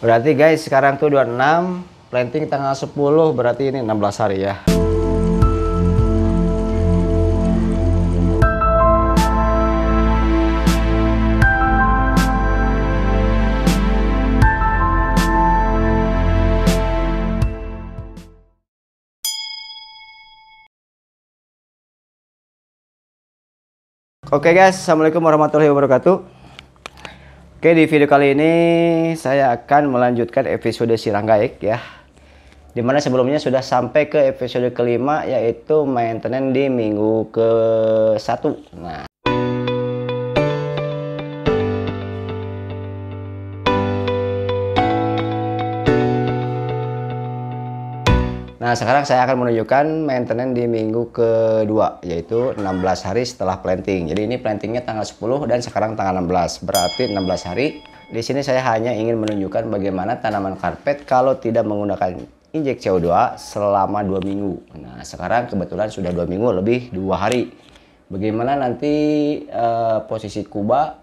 Berarti guys sekarang tuh 26, planting tanggal 10, berarti ini 16 hari ya. Oke guys, assalamualaikum warahmatullahi wabarakatuh. Oke, di video kali ini saya akan melanjutkan episode Siranggaek ya. Dimana sebelumnya sudah sampai ke episode kelima, yaitu maintenance di minggu ke-1. Nah, sekarang saya akan menunjukkan maintenance di minggu kedua, yaitu 16 hari setelah planting. Jadi ini plantingnya tanggal 10 dan sekarang tanggal 16, berarti 16 hari. Di sini saya hanya ingin menunjukkan bagaimana tanaman karpet kalau tidak menggunakan injek CO2 selama 2 minggu. Nah, sekarang kebetulan sudah 2 minggu lebih 2 hari. Bagaimana nanti posisi Kuba,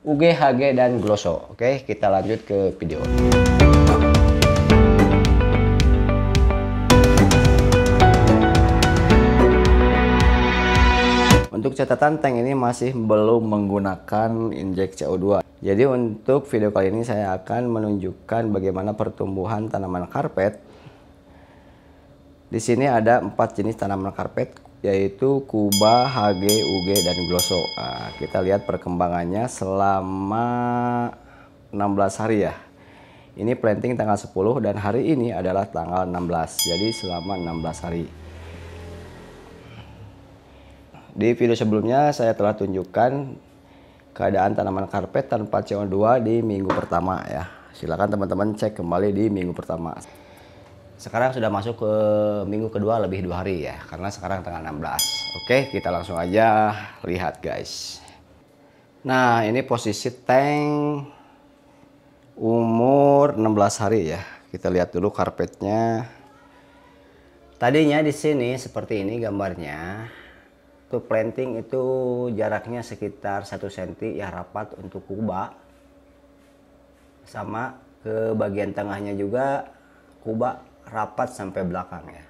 UG, HG, dan Glosso. Oke, kita lanjut ke video. Untuk catatan, tank ini masih belum menggunakan injek CO2. Jadi untuk video kali ini saya akan menunjukkan bagaimana pertumbuhan tanaman karpet. Di sini ada 4 jenis tanaman karpet, yaitu Kuba, HG, UG, dan Glosso. Nah, kita lihat perkembangannya selama 16 hari ya. Ini planting tanggal 10 dan hari ini adalah tanggal 16. Jadi selama 16 hari. Di video sebelumnya saya telah tunjukkan keadaan tanaman karpet tanpa CO2 di minggu pertama ya. Silakan teman-teman cek kembali di minggu pertama. Sekarang sudah masuk ke minggu kedua lebih 2 hari ya, karena sekarang tanggal 16. Oke, kita langsung aja lihat guys. Nah, ini posisi tank umur 16 hari ya. Kita lihat dulu karpetnya. Tadinya di sini seperti ini gambarnya. Untuk planting itu jaraknya sekitar 1 cm ya, rapat untuk Kuba. Sama ke bagian tengahnya juga Kuba rapat sampai belakang ya.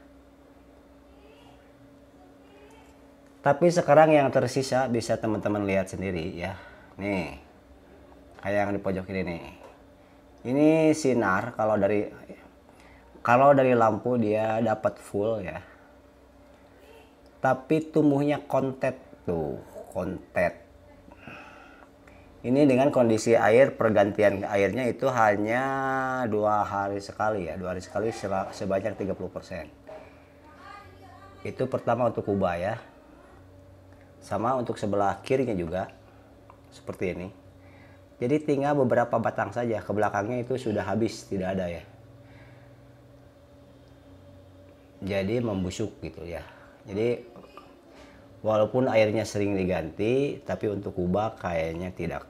Tapi sekarang yang tersisa bisa teman-teman lihat sendiri ya. Nih, kayak yang di pojok ini nih. Ini sinar, kalau dari lampu dia dapat full ya. Tapi tumbuhnya kontet tuh, kontet. Ini dengan kondisi air, pergantian airnya itu hanya 2 hari sekali ya, 2 hari sekali sebanyak 30%. Itu pertama untuk Kuba ya. Sama untuk sebelah kirinya juga seperti ini. Jadi tinggal beberapa batang saja, ke belakangnya itu sudah habis, tidak ada ya. Jadi membusuk gitu ya. Jadi walaupun airnya sering diganti, tapi untuk Kuba kayaknya tidak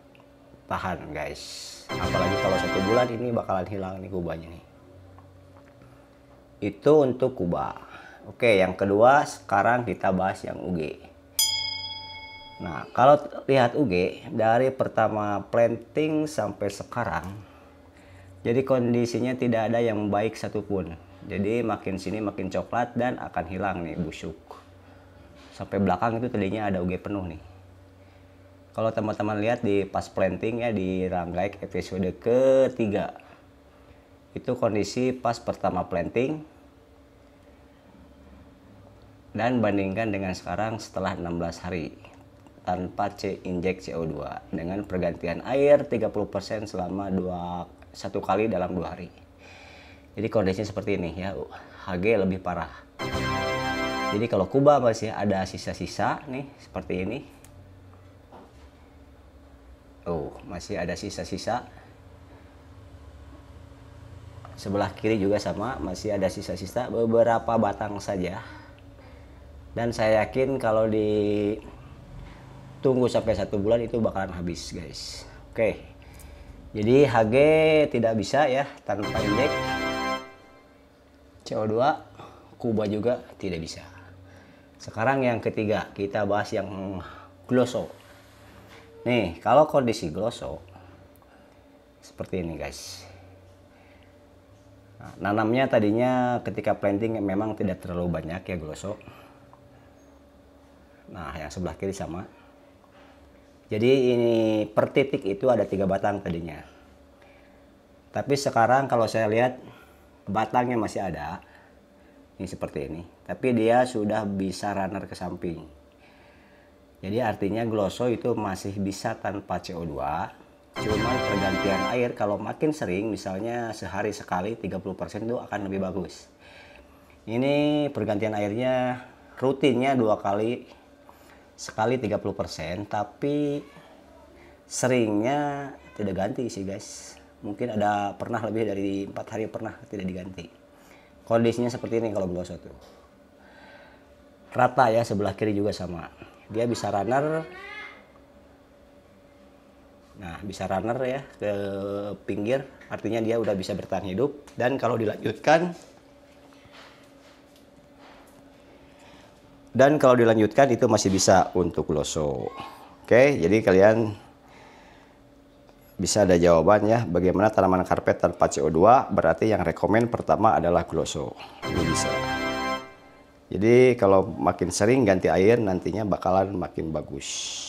tahan guys. Apalagi kalau 1 bulan ini bakalan hilang nih Kubanya nih. Itu untuk Kuba. Oke, yang kedua sekarang kita bahas yang UG. Nah, kalau lihat UG dari pertama planting sampai sekarang, jadi kondisinya tidak ada yang baik satupun. Jadi makin sini makin coklat dan akan hilang nih busuk. Sampai belakang itu tadinya ada UG penuh nih. Kalau teman-teman lihat di pas planting ya, di Ranggaek episode ketiga, itu kondisi pas pertama planting dan bandingkan dengan sekarang setelah 16 hari tanpa injek CO2 dengan pergantian air 30% selama 1 kali dalam 2 hari. Jadi kondisinya seperti ini ya. HG lebih parah. Jadi kalau Kuba masih ada sisa-sisa nih seperti ini. Masih ada sisa-sisa. Sebelah kiri juga sama, masih ada sisa-sisa, beberapa batang saja. Dan saya yakin kalau ditunggu sampai 1 bulan itu bakalan habis guys. Oke. Jadi HG tidak bisa ya tanpa injek CO2, Kuba juga tidak bisa. Sekarang yang ketiga, kita bahas yang Glosso. Nih, kalau kondisi Glosso seperti ini guys. Nah, nanamnya tadinya ketika planting memang tidak terlalu banyak ya Gloso. Nah, yang sebelah kiri sama. Jadi ini per titik itu ada 3 batang tadinya. Tapi sekarang kalau saya lihat batangnya masih ada. Ini seperti ini. Tapi dia sudah bisa runner ke samping. Jadi artinya Gloso itu masih bisa tanpa CO2. Cuman pergantian air kalau makin sering, misalnya sehari sekali 30% itu akan lebih bagus. Ini pergantian airnya rutinnya 2 kali, sekali 30%, tapi seringnya tidak ganti sih guys. Mungkin ada pernah lebih dari 4 hari pernah tidak diganti. Kondisinya seperti ini kalau Gloso tuh. Rata ya, sebelah kiri juga sama. Dia bisa runner. Nah, bisa runner ya ke pinggir, artinya dia udah bisa bertahan hidup. Dan kalau dilanjutkan itu masih bisa untuk Gloso. Oke, jadi kalian bisa ada jawaban ya, bagaimana tanaman karpet tanpa CO2. Berarti yang rekomen pertama adalah Gloso. Ini bisa. Jadi kalau makin sering ganti air nantinya bakalan makin bagus.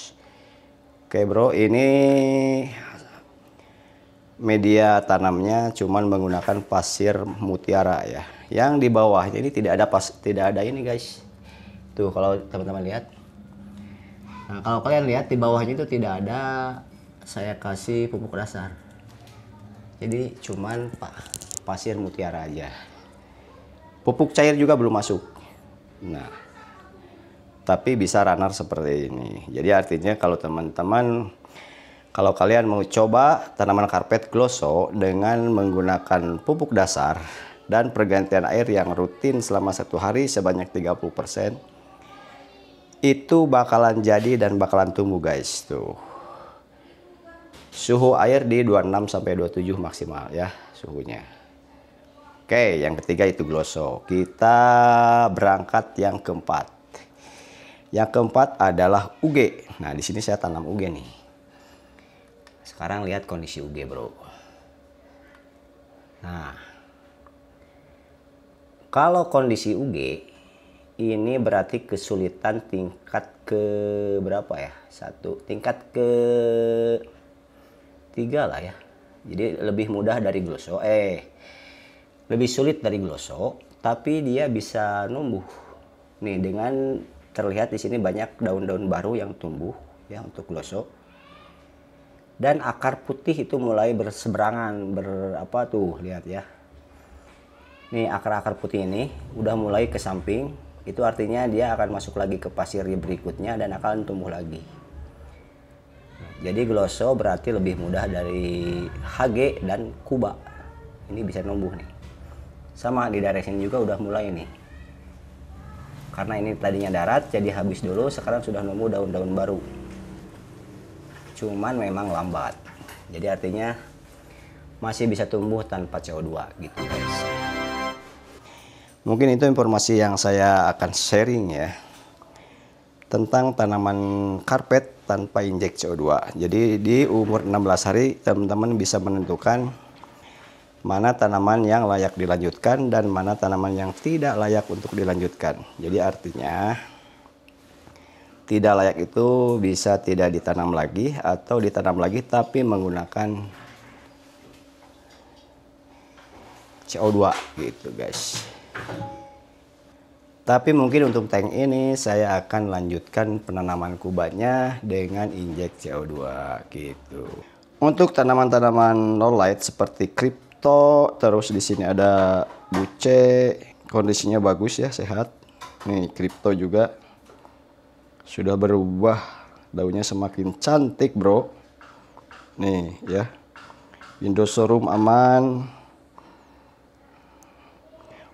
Oke bro, ini media tanamnya cuman menggunakan pasir mutiara ya. Yang di bawahnya ini tidak ada ini guys. Tuh kalau teman-teman lihat. Nah, kalau kalian lihat di bawahnya itu tidak ada saya kasih pupuk dasar. Jadi cuman pasir mutiara aja. Pupuk cair juga belum masuk. Nah, tapi bisa runner seperti ini. Jadi artinya kalau teman-teman, kalau kalian mau coba tanaman karpet Gloso dengan menggunakan pupuk dasar dan pergantian air yang rutin selama 1 hari sebanyak 30%, itu bakalan jadi dan bakalan tumbuh guys. Tuh, suhu air di 26-27 maksimal ya suhunya. Oke, yang ketiga itu Gloso. Kita berangkat yang keempat. Yang keempat adalah UG. Nah, di sini saya tanam UG nih. Sekarang lihat kondisi UG, bro. Nah, kalau kondisi UG ini berarti kesulitan tingkat ke berapa ya? Tingkat ke 3 lah ya. Jadi lebih mudah dari Gloso. Lebih sulit dari Gloso, tapi dia bisa numbuh. Nih, dengan terlihat di sini banyak daun-daun baru yang tumbuh ya untuk Gloso. Dan akar putih itu mulai berseberangan, berapa tuh, lihat ya. Nih akar-akar putih ini udah mulai ke samping, itu artinya dia akan masuk lagi ke pasir berikutnya dan akan tumbuh lagi. Jadi Gloso berarti lebih mudah dari HG dan Kuba. Ini bisa numbuh nih. Sama di daerah sini juga udah mulai nih. Karena ini tadinya darat, jadi habis dulu, sekarang sudah nemu daun-daun baru. Cuman memang lambat. Jadi artinya masih bisa tumbuh tanpa CO2 gitu guys. Mungkin itu informasi yang saya akan sharing ya. Tentang tanaman karpet tanpa injek CO2. Jadi di umur 16 hari teman-teman bisa menentukan mana tanaman yang layak dilanjutkan dan mana tanaman yang tidak layak untuk dilanjutkan. Jadi artinya tidak layak itu bisa tidak ditanam lagi atau ditanam lagi tapi menggunakan CO2 gitu guys. Tapi mungkin untuk tank ini saya akan lanjutkan penanaman kubanya dengan injek CO2 gitu. Untuk tanaman-tanaman low light seperti Crypto, terus di sini ada buce, kondisinya bagus ya, sehat. Nih Crypto juga sudah berubah, daunnya semakin cantik bro. Nih ya, Indosorum aman.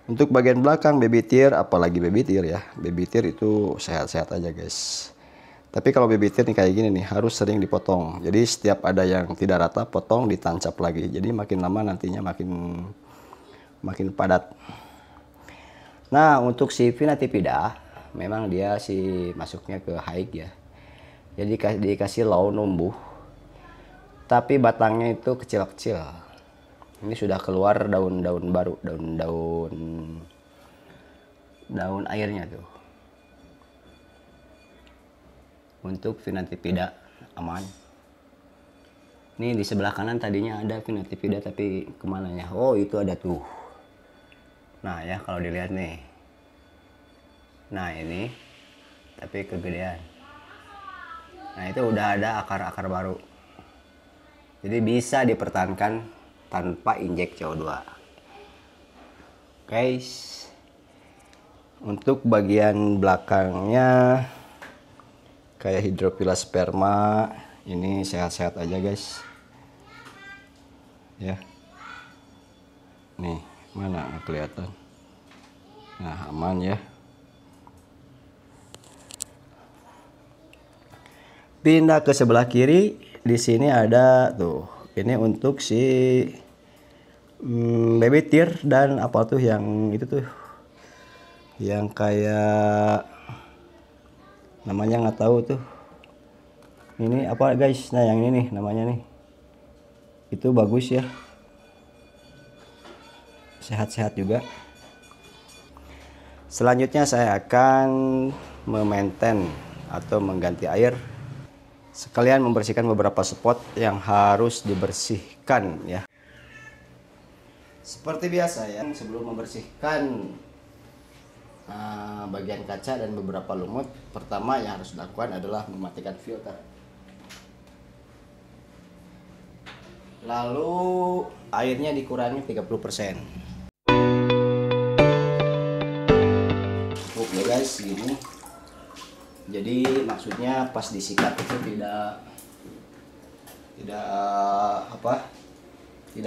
Untuk bagian belakang baby tear, apalagi baby tear ya, baby tear itu sehat-sehat aja guys. Tapi kalau baby tear nih kayak gini nih harus sering dipotong. Jadi setiap ada yang tidak rata potong, ditancap lagi. Jadi makin lama nantinya makin padat. Nah, untuk si Vinatipida memang dia si masuknya ke high ya. Jadi dikasih low numbuh. Tapi batangnya itu kecil-kecil. Ini sudah keluar daun-daun baru, daun airnya tuh. Untuk Pinnatifida aman. Ini di sebelah kanan tadinya ada Pinnatifida tapi kemana ya? Oh itu ada tuh. Nah ya kalau dilihat nih. Nah ini tapi kegedean. Nah itu udah ada akar-akar baru. Jadi bisa dipertahankan tanpa injek CO2. Guys, untuk bagian belakangnya kayak hidropila sperma ini sehat-sehat aja guys. Ya. Nih, mana nggak kelihatan. Nah, aman ya. Pindah ke sebelah kiri, di sini ada tuh. Ini untuk si baby tear dan apa tuh yang itu tuh. Yang kayak namanya nggak tahu tuh. Ini apa guys? Nah, yang ini nih namanya nih. Itu bagus ya. Sehat-sehat juga. Selanjutnya saya akan memaintain atau mengganti air. Sekalian membersihkan beberapa spot yang harus dibersihkan ya. Seperti biasa ya, sebelum membersihkan bagian kaca dan beberapa lumut, pertama yang harus dilakukan adalah mematikan filter. Lalu airnya dikurangi 30%. Cukup ya guys, segini. Jadi maksudnya pas disikat itu tidak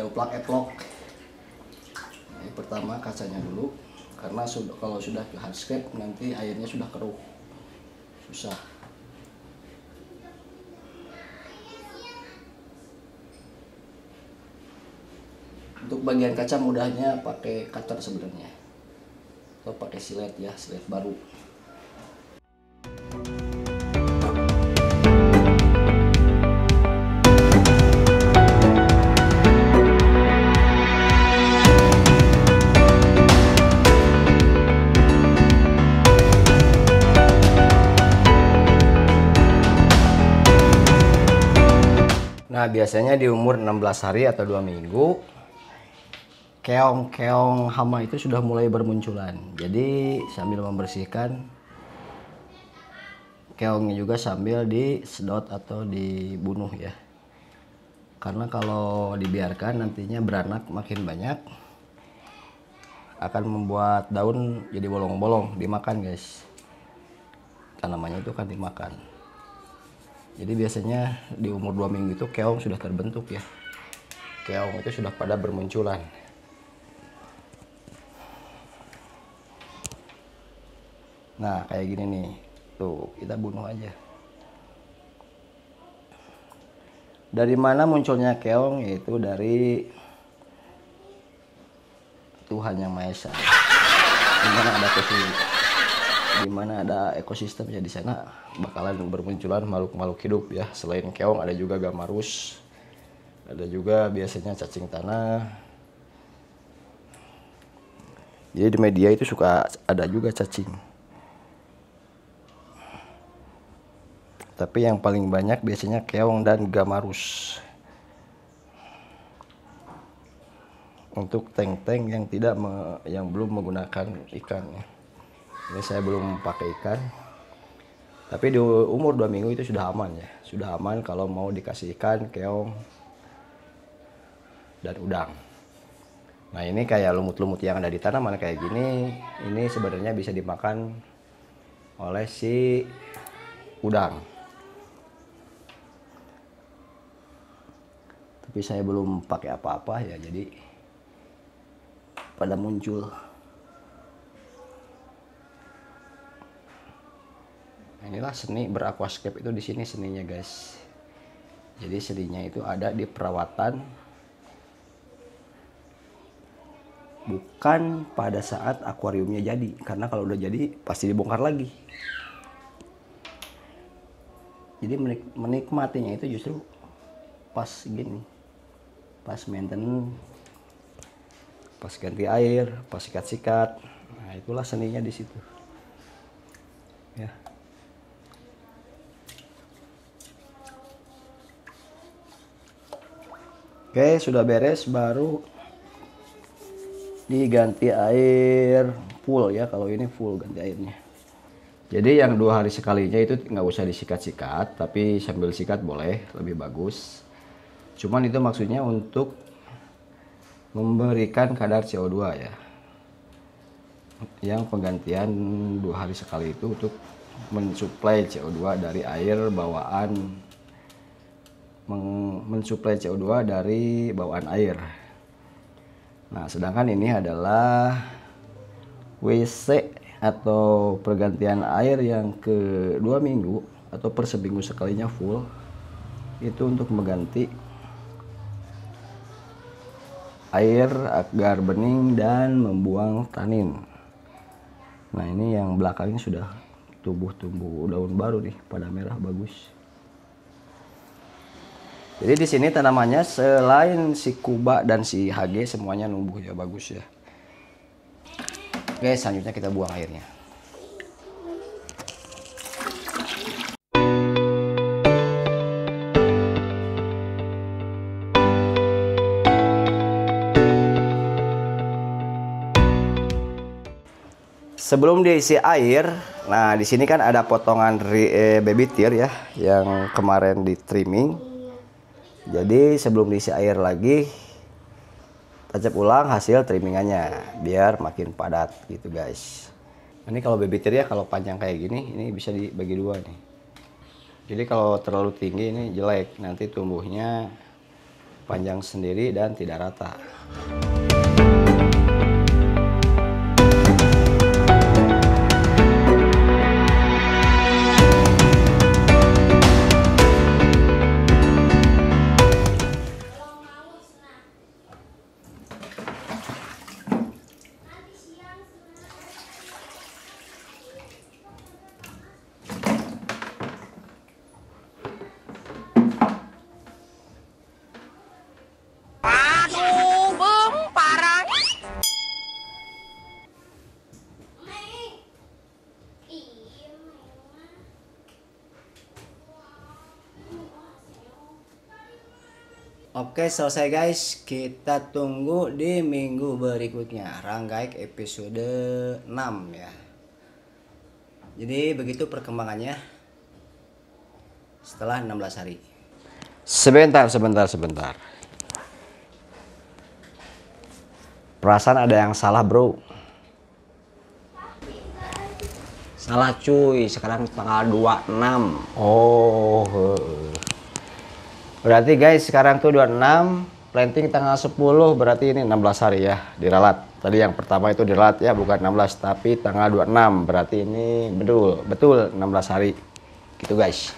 uplak-eplok. Ini pertama kacanya dulu, karena kalau sudah ke hardscape nanti airnya sudah keruh, susah. Untuk bagian kaca mudahnya pakai cutter sebenarnya, atau pakai silet ya, silet baru. Nah biasanya di umur 16 hari atau 2 minggu keong-keong hama itu sudah mulai bermunculan. Jadi sambil membersihkan keongnya juga sambil disedot atau dibunuh ya. Karena kalau dibiarkan nantinya beranak makin banyak, akan membuat daun jadi bolong-bolong dimakan guys. Tanamannya itu kan dimakan. Jadi biasanya di umur 2 minggu itu keong sudah terbentuk ya. Keong itu sudah pada bermunculan. Nah kayak gini nih. Tuh kita bunuh aja. Dari mana munculnya keong? Yaitu dari Tuhan Yang Maha Esa. Di mana ada ekosistem ya, di sana bakalan bermunculan makhluk-makhluk hidup ya. Selain keong ada juga gamarus, ada juga biasanya cacing tanah. Jadi di media itu suka ada juga cacing, tapi yang paling banyak biasanya keong dan gamarus. Untuk tank-tank yang belum menggunakan ikan ya. Ini saya belum pakai ikan, tapi di umur 2 minggu itu sudah aman ya. Sudah aman kalau mau dikasih ikan, keong, dan udang. Nah ini kayak lumut-lumut yang ada di tanaman kayak gini, ini sebenarnya bisa dimakan oleh si udang. Tapi saya belum pakai apa-apa ya, jadi pada muncul. Inilah seni beraquascape itu, di sini seninya guys. Jadi seninya itu ada di perawatan, bukan pada saat akuariumnya jadi, karena kalau udah jadi pasti dibongkar lagi. Jadi menikmatinya itu justru pas gini, pas maintenance, pas ganti air, pas sikat-sikat. Nah, itulah seninya di situ. Ya. Oke, sudah beres, baru diganti air full ya. Kalau ini full ganti airnya. Jadi yang 2 hari sekalinya itu nggak usah disikat-sikat, tapi sambil sikat boleh, lebih bagus. Cuman itu maksudnya untuk memberikan kadar CO2 ya. Yang penggantian 2 hari sekali itu untuk mensuplai CO2 dari air bawaan, mensuplai CO2 dari bawaan air. Nah, sedangkan ini adalah WC atau pergantian air yang ke 2 minggu atau per seminggu sekalinya full, itu untuk mengganti air agar bening dan membuang tanin. Nah, ini yang belakangnya sudah tumbuh daun baru nih, pada merah bagus. Jadi di sini tanamannya selain si Kuba dan si HG semuanya numbuh ya, bagus ya. Oke, selanjutnya kita buang airnya. Sebelum diisi air, nah di sini kan ada potongan baby tier ya, yang kemarin di trimming. Jadi sebelum diisi air lagi, tancap ulang hasil trimmingannya biar makin padat gitu guys. Ini kalau baby tier ya, kalau panjang kayak gini, ini bisa dibagi 2 nih. Jadi kalau terlalu tinggi ini jelek, nanti tumbuhnya panjang sendiri dan tidak rata. Oke, selesai guys. Kita tunggu di minggu berikutnya. Ranggaik episode 6 ya. Jadi begitu perkembangannya setelah 16 hari. Sebentar. Perasaan ada yang salah bro. Salah cuy, sekarang tanggal 26. Oh. Berarti guys sekarang tuh 26, planting tanggal 10, berarti ini 16 hari ya diralat. Tadi yang pertama itu diralat ya, bukan 16 tapi tanggal 26, berarti ini betul 16 hari gitu guys.